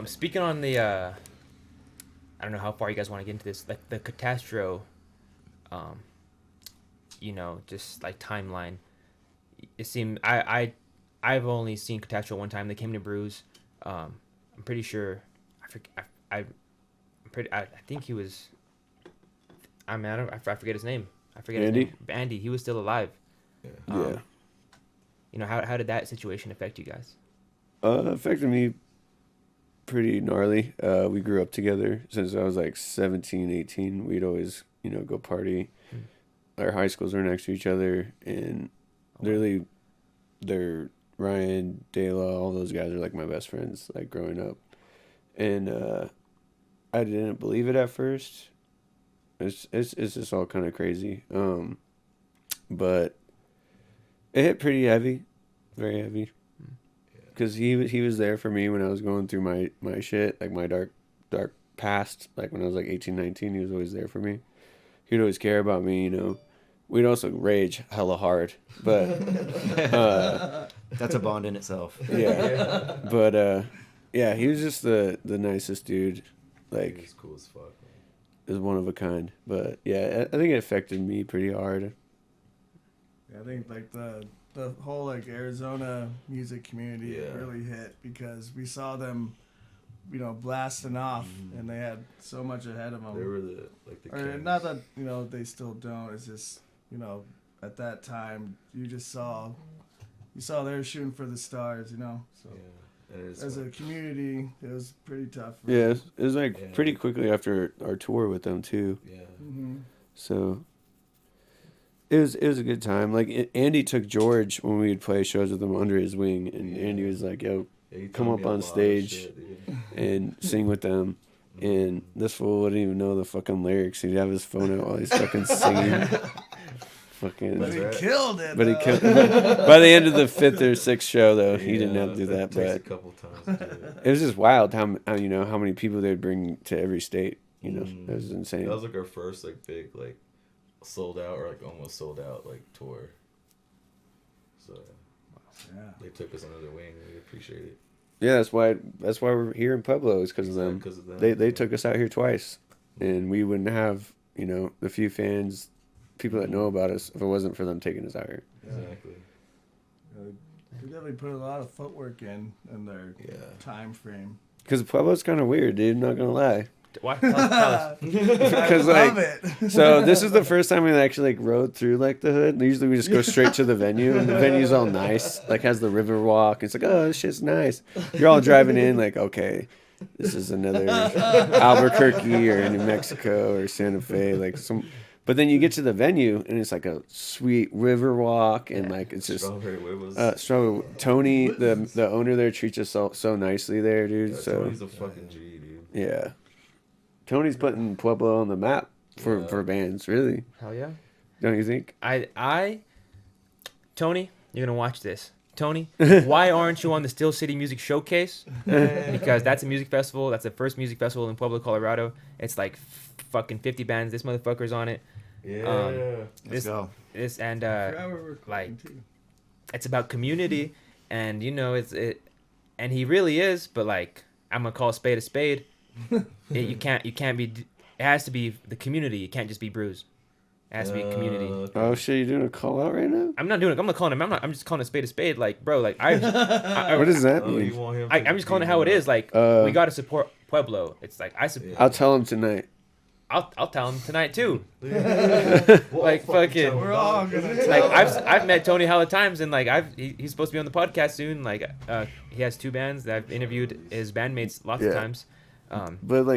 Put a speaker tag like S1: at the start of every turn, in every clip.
S1: Speaking on the, I don't know how far you guys want to get into this, like the Katastro, just like timeline. It seemed I've only seen Katastro one time. They came to Bruise. I'm pretty sure. I think he was. I mean, I forget his name. I forget
S2: Andy?
S1: his name. Andy. He was still alive.
S2: Yeah.
S1: How did that situation affect you guys?
S2: Affected me pretty gnarly. We grew up together since I was like 17, 18. We'd always, go party. Our high schools were next to each other, and literally, Ryan, Dela, all those guys are like my best friends, like growing up. And I didn't believe it at first. It's just all kind of crazy. But it hit pretty heavy, very heavy. Because he was there for me when I was going through my shit, like my dark past. Like when I was like 18, 19, he was always there for me. He'd always care about me, We'd also rage hella hard, but
S3: that's a bond in itself.
S2: Yeah, but yeah, he was just the nicest dude. Like,
S4: he was cool as fuck, man.
S2: Is one of a kind. But yeah, I think it affected me pretty hard.
S5: Yeah, I think like the whole like Arizona music community really hit because we saw them, blasting off, and they had so much ahead of them.
S4: They were the kings.
S5: Not that they still don't. It's just at that time you saw they were shooting for the stars, So as a community, it was pretty tough.
S2: Yeah, it was like pretty quickly after our tour with them too.
S4: Yeah.
S5: Mm-hmm.
S2: So it was a good time. Like Andy took George when we would play shows with him under his wing, and Andy was like, "Yo, come up on stage and sing with them." And this fool wouldn't even know the fucking lyrics. He'd have his phone out while he's fucking singing.
S5: But he killed it.
S2: But he killed it. By the end of the 5th or 6th show, though, he didn't have to do that. But
S4: a couple times.
S2: It was just wild how many people they'd bring to every state. It was insane.
S4: That was like our first big sold out or almost sold out tour. So they took us under their wing. We appreciate it.
S2: Yeah, that's why we're here in Pueblo, is because of them. They took us out here twice, and we wouldn't have the few fans, people that know about us, if it wasn't for them taking us out here.
S4: Exactly.
S5: They definitely put a lot of footwork in their time frame.
S2: Because Pueblo's kind of weird, dude. Not gonna lie.
S1: Why? Tell us.
S2: Because so this is the first time we actually rode through the hood. Usually we just go straight to the venue, and the venue's all nice, has the river walk. It's like, oh, this shit's nice. You're all driving in okay, this is another Albuquerque or New Mexico or Santa Fe, But then you get to the venue, and it's like a sweet river walk, and it's just strawberry. Tony, the owner there, treats us so nicely there, dude. So
S4: Tony's a fucking G, dude.
S2: Yeah. Tony's putting Pueblo on the map for bands, really.
S1: Hell yeah.
S2: Don't you think?
S1: Tony, you're going to watch this. Tony, why aren't you on the Steel City Music Showcase? Because that's a music festival. That's the first music festival in Pueblo, Colorado. It's fucking 50 bands. This motherfucker's on it.
S4: Yeah.
S3: Let's go.
S1: It's and it's about community, and and he really is. But I'm gonna call a spade a spade. You can't be. It has to be the community. It can't just be Bruise. It has to be community.
S2: Oh shit! You doing a call out right now?
S1: I'm not doing it. I'm not calling him. I'm just calling a spade a spade. Bro.
S2: What does that mean?
S1: I'm just calling it how it is. We gotta support Pueblo. It's I support.
S2: I'll tell him tonight.
S1: I'll tell him tonight too.
S5: Fucking. We're all gonna.
S1: I've met Tony hella times, and he's supposed to be on the podcast soon. He has 2 bands that I've interviewed his bandmates lots of times.
S2: But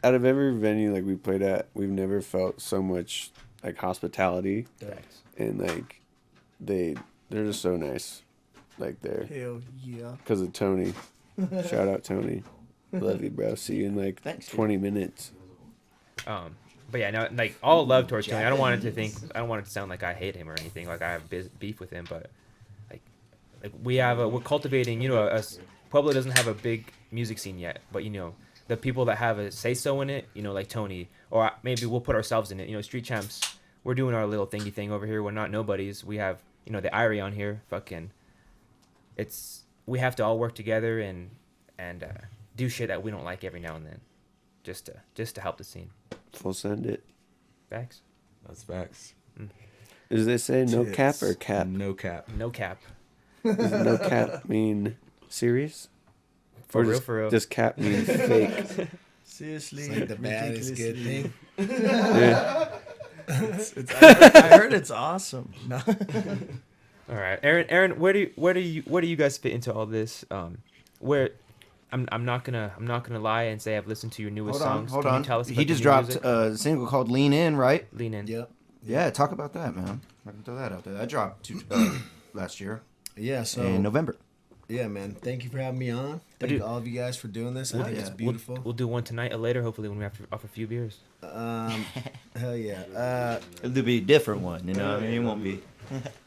S2: out of every venue we played at, we've never felt so much hospitality.
S1: Thanks.
S2: And they're just so nice. There.
S5: Hell yeah.
S2: Because of Tony. Shout out Tony. Love you, bro. See you in
S3: Thanks,
S2: 20 minutes.
S1: But yeah, no, all love towards Tony. I don't want it to sound like I hate him or anything. I have beef with him, but we're cultivating. Pueblo doesn't have a big music scene yet, but the people that have a say so in it, like Tony, or maybe we'll put ourselves in it. Street Champs, we're doing our little thingy thing over here. We're not nobodies. We have the Irie on here. We have to all work together, and and do shit that we don't like every now and then, just to help the scene.
S2: Full send it.
S1: Facts.
S4: That's facts.
S2: Does they say no
S5: Tits.
S2: cap or cap?
S4: No cap.
S1: No cap.
S2: Does no cap mean serious?
S1: For
S2: Or
S1: real,
S2: just,
S1: for real.
S2: Does cap mean fake?
S5: Seriously,
S6: It's like the bad is good
S5: ridiculously.
S6: thing.
S2: Yeah.
S5: I heard it's awesome. No.
S1: All right, Aaron, where do you guys fit into all this? Where I'm not gonna lie and say I've listened to your newest songs.
S3: Hold
S1: Can
S3: on.
S1: you tell us
S3: He
S1: about
S3: just
S1: the new
S3: dropped
S1: music?
S3: a single called "Lean In," right?
S1: Lean in.
S6: Yep.
S3: Yeah, talk about that, man. I can throw that out there. That dropped last year
S6: Yeah. So
S3: in November.
S6: yeah, man. Thank you for having me on. Thank
S1: Dude.
S6: all of you guys for doing this. I think it's
S3: yeah.
S6: beautiful.
S1: We'll do one tonight or later, hopefully when we have to off a few beers.
S6: Hell yeah.
S3: It'll be a different one, you know. I mean, it won't be.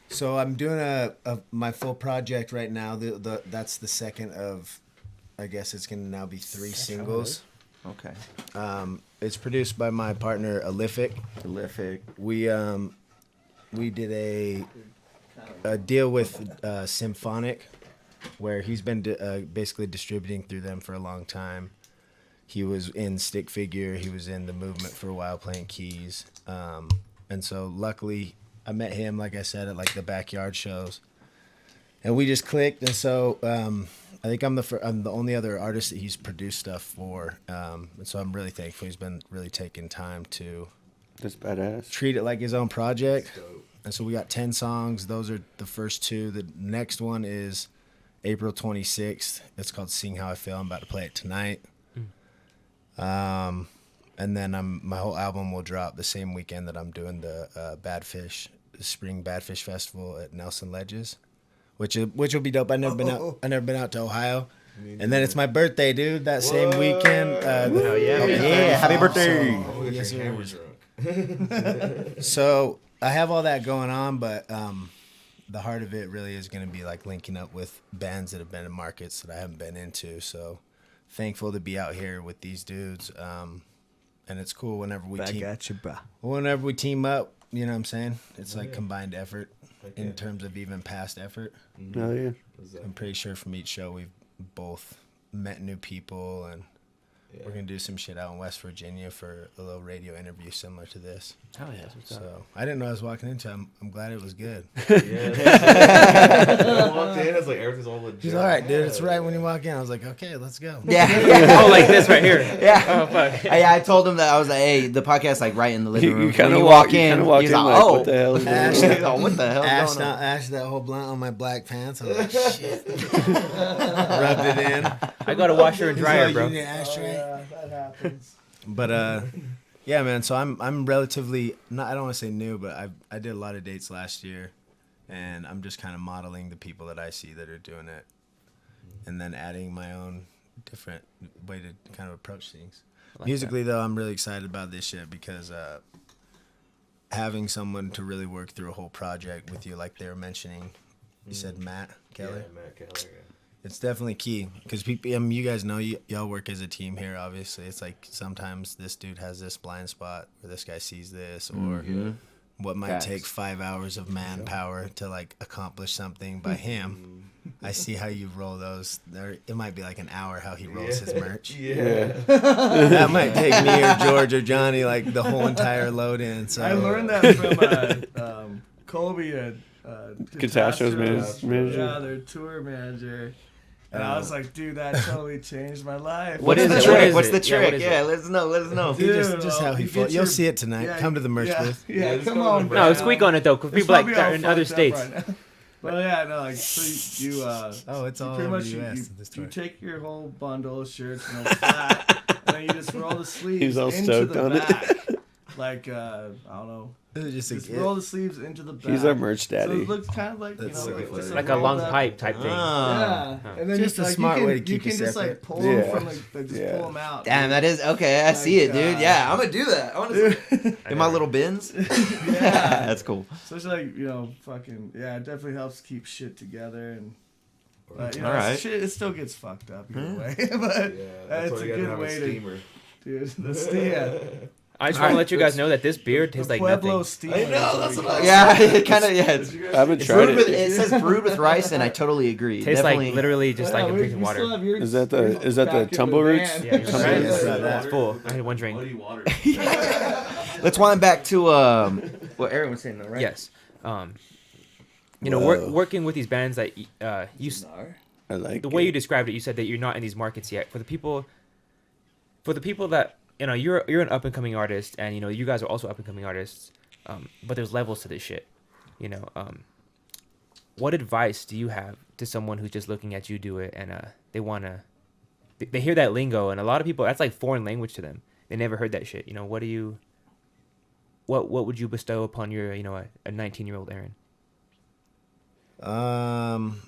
S6: So I'm doing my full project right now. That's the second of, I guess it's gonna now be 3 singles.
S3: Okay.
S6: It's produced by my partner Alific.
S3: Prolific.
S6: We did a deal with Symphonic, where he's been basically distributing through them for a long time. He was in Stick Figure. He was in The Movement for a while playing keys. And so luckily I met him, like I said, at like the backyard shows. And we just clicked. And so I think I'm the only other artist that he's produced stuff for. And so I'm really thankful. He's been really taking time to
S2: That's badass.
S6: treat it like his own project. And so we got 10 songs. Those are the first 2. The next one is April 26th. It's called Seeing How I Feel. I'm about to play it tonight. And then my whole album will drop the same weekend that I'm doing the the Spring Badfish Festival at Nelson Ledges, which will be dope. I've never been out to Ohio. And then it's my birthday, dude. That same weekend.
S1: Hell yeah, man.
S3: Yeah, happy birthday.
S4: I'm
S6: Yes, sir.
S4: hammer drunk.
S6: So I have all that going on, but the heart of it really is going to be like linking up with bands that have been in markets that I haven't been into. So thankful to be out here with these dudes. And it's cool whenever we team up, you know what I'm saying? It's like combined effort in terms of even past effort.
S2: Hell yeah.
S6: I'm pretty sure from each show we've both met new people, and we're going to do some shit out in West Virginia for a little radio interview similar to this.
S1: Hell yeah. That's what's up.
S6: So I didn't know I was walking into. I'm glad it was good.
S4: I walked in, I was like, everything's all legit.
S6: He's all right, dude. It's right when you walk in. I was like, okay, let's go.
S3: Yeah.
S1: Oh, like this right here.
S3: Yeah.
S1: Oh fuck.
S3: I told him that I was like, hey, the podcast like right in the living room.
S2: You kind
S3: When
S2: of
S3: walk
S2: walk
S3: in.
S2: in. Walk
S3: He's
S2: in
S3: like,
S2: like,
S3: oh,
S2: what the hell is going on?
S3: He's like, what the hell
S6: Ash,
S3: is going on?
S6: Ash that whole blunt on my black pants. I was like, shit. Rubbed it in.
S1: I got a washer and dryer,
S6: He's like,
S1: bro.
S6: "You need an ashtray?"
S5: that happens.
S6: But yeah, man. So I'm relatively not. I don't want to say new, but I did a lot of dates last year, and I'm just kind of modeling the people that I see that are doing it, and then adding my own different way to kind of approach things.
S1: Like
S6: Musically, though, I'm really excited about this shit because having someone to really work through a whole project with you, like they were mentioning, you said Matt Keller.
S4: Yeah, Matt Keller, yeah.
S6: It's definitely key because people. I mean, you guys know y'all work as a team here. Obviously, it's like sometimes this dude has this blind spot, or this guy sees this, or what might
S3: Facts.
S6: take 5 hours of manpower to like accomplish something by him. I see how you roll those. It might be like an hour how he rolls his merch.
S4: Yeah.
S6: That might take me or George or Johnny like the whole entire load in. So
S5: I learned that from Colby at
S2: Katastro's manager.
S5: Yeah, their tour manager. And I was like, dude, that totally changed my life.
S1: What is
S3: the
S1: it?
S3: trick?
S1: What is
S3: What's
S1: it?
S3: the
S1: Yeah, what
S3: trick?
S1: is
S3: Yeah,
S1: it?
S3: let us know. Let us know.
S6: He just how he
S5: you
S6: flows.
S5: get
S6: You'll
S5: your-
S6: see it tonight.
S5: yeah,
S6: Come to the merch
S5: yeah,
S6: booth.
S5: Yeah,
S4: Yeah, just
S5: come
S4: go to
S5: on,
S4: the
S5: bro.
S1: No, squeak on it though, because
S5: It's
S1: people like
S5: probably all
S1: that in other
S5: fucked up
S1: states.
S5: right now. But yeah, no, like so you
S6: Oh, it's
S5: you
S6: all
S5: pretty
S6: over
S5: much
S6: the US
S5: you,
S6: at this
S5: you
S6: tour.
S5: take your whole bundle of shirts and they'll flat, and then you just roll the sleeves
S2: He's all
S5: into
S2: stoked
S5: the
S2: on it.
S5: back. Like I don't know.
S6: It was just
S5: Roll the sleeves into the back.
S2: He's our merch
S5: So
S2: daddy.
S5: it looks kind of like
S6: That's
S5: like,
S6: sick.
S5: it's
S1: Like a long
S5: rolled up-
S1: pipe type thing.
S6: Ah.
S5: Yeah, and then
S6: Just a
S5: like,
S6: smart
S5: you can,
S6: way to keep
S5: you
S6: you
S5: can just like
S6: separate.
S5: pull them
S2: Yeah.
S5: from like just
S2: Yeah.
S5: pull them out.
S3: Damn,
S5: dude.
S3: that is okay. I see it, dude.
S5: Like,
S3: Yeah, I'm gonna do that. I want to in my little bins.
S5: Yeah.
S3: That's cool.
S5: So it's like fucking yeah, it definitely helps keep shit together and. But
S3: All right.
S5: shit, it still gets fucked up either way. but
S4: Yeah,
S5: it's
S4: that's why
S5: a
S4: you gotta
S5: good
S4: have a
S5: way to,
S4: steamer.
S5: dude. The steam.
S1: I just want to let you guys know that this beer tastes like
S5: Pueblo
S1: nothing.
S5: Steel.
S4: I know, that's what I
S3: Yeah, it kind of it's
S2: I haven't
S3: it's
S2: tried
S3: brewed with,
S2: it.
S3: it says brewed with rice, and I totally agree.
S1: Tastes
S3: Definitely.
S1: like literally just like I'm drinking water.
S2: Is that the Tumble Roots?
S1: Yeah, you're right.
S6: Yeah.
S1: It's full. I had one drink.
S4: Muddy water.
S3: Let's wind back to what Aaron was saying, though, right?
S1: Yes. You know,
S2: Whoa.
S1: working with these bands that you
S2: I like
S1: the way
S2: it.
S1: you described it, you said that you're not in these markets yet. For the people that you know, you're an up and coming artist, and you know you guys are also up and coming artists. But there's levels to this shit. You know, what advice do you have to someone who's just looking at you do it and they hear that lingo, and a lot of people that's like foreign language to them. They never heard that shit. You know, what would you bestow upon your a 19-year-old Aaron?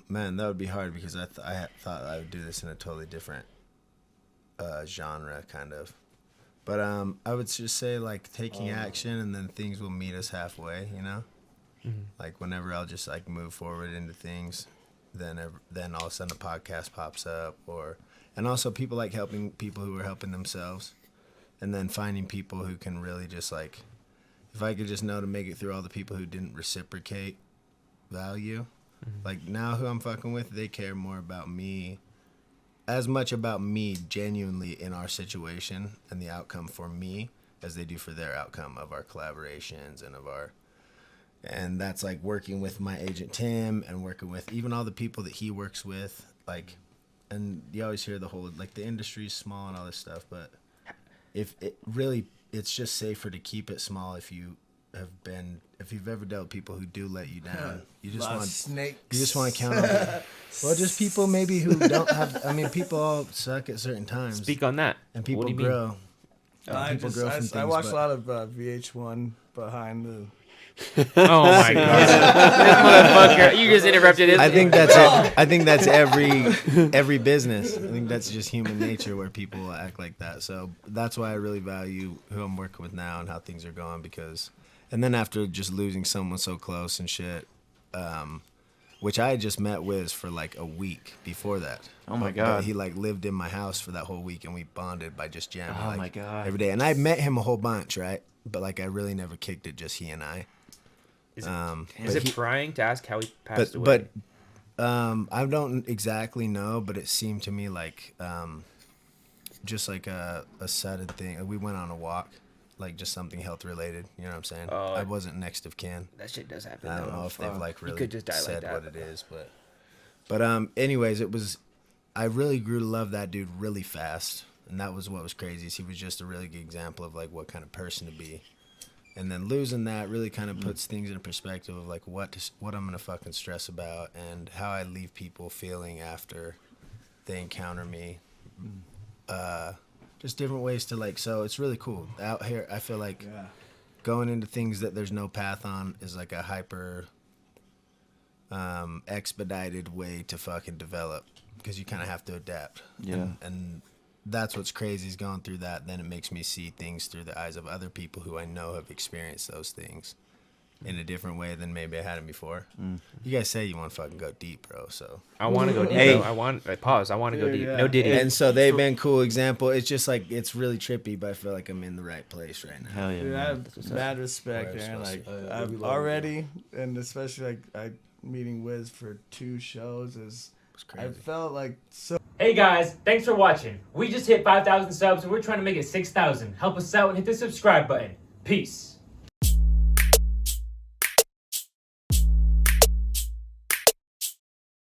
S6: Man, that would be hard because I thought I would do this in a totally different genre, kind of. But I would just say like taking action, and then things will meet us halfway. You know, like whenever I'll just like move forward into things, then all of a sudden a podcast pops up, and also people like helping people who are helping themselves, and then finding people who can really just like, if I could just know to make it through all the people who didn't reciprocate value. Like now who I'm fucking with, they care more about me, as much about me genuinely in our situation and the outcome for me as they do for their outcome of our collaborations and that's like working with my agent Tim and working with even all the people that he works with, like, and you always hear the whole like the industry's small and all this stuff, but if it really, it's just safer to keep it small if you've ever dealt with people who do let you down. You just want to count on well, just people maybe who don't have, I mean, people all suck at certain times.
S1: Speak on that.
S6: And people
S1: What do you
S6: grow.
S5: I watched a lot of VH1 behind the.
S1: Oh my god, this motherfucker! You just interrupted it.
S6: I think that's it. I think that's every business. I think that's just human nature where people will act like that. So that's why I really value who I'm working with now and how things are going, because, and then after just losing someone so close and shit, which I had just met Wiz for like a week before that.
S3: Oh my
S6: But
S3: God.
S6: he like lived in my house for that whole week, and we bonded by just jamming.
S3: Oh
S6: like,
S3: my God.
S6: every day. And I met him a whole bunch, right? But like I really never kicked it, just he and I.
S1: Is it prying to ask how he passed away?
S6: But I don't exactly know, but it seemed to me like just like a sudden thing. We went on a walk, like just something health related. You know what I'm saying? I wasn't next of kin.
S1: That shit does happen.
S6: I don't
S1: though.
S6: know if they've like really
S1: could just die like
S6: said
S1: that.
S6: what it is, but anyways, it was. I really grew to love that dude really fast, and that was what was crazy. Is he was just a really good example of like what kind of person to be. And then losing that really kind of puts things in perspective of like what I'm gonna fucking stress about and how I leave people feeling after they encounter me. Just different ways to like. So it's really cool out here. I feel like going into things that there's no path on is like a hyper expedited way to fucking develop, because you kind of have to adapt.
S3: Yeah.
S6: And that's what's crazy is going through that. Then it makes me see things through the eyes of other people who I know have experienced those things in a different way than maybe I had them before. You guys say you want to fucking go deep, bro. So
S1: I want to go deep.
S6: Hey.
S1: Though. I want to go deep.
S5: Yeah.
S1: No Diddy.
S6: and so they've been cool example. It's just like it's really trippy, but I feel like I'm in the right place right now.
S3: Hell yeah.
S5: Dude, I
S3: Man.
S5: have mad respect,
S6: Where I'm
S5: man.
S6: supposed
S5: Like
S4: to.
S5: I've already, and especially like I meeting Wiz for 2 shows is.
S6: It's
S5: I
S6: crazy.
S5: felt like so.
S7: Hey guys, thanks for watching. We just hit 5,000 subs and we're trying to make it 6,000. Help us out and hit the subscribe button. Peace.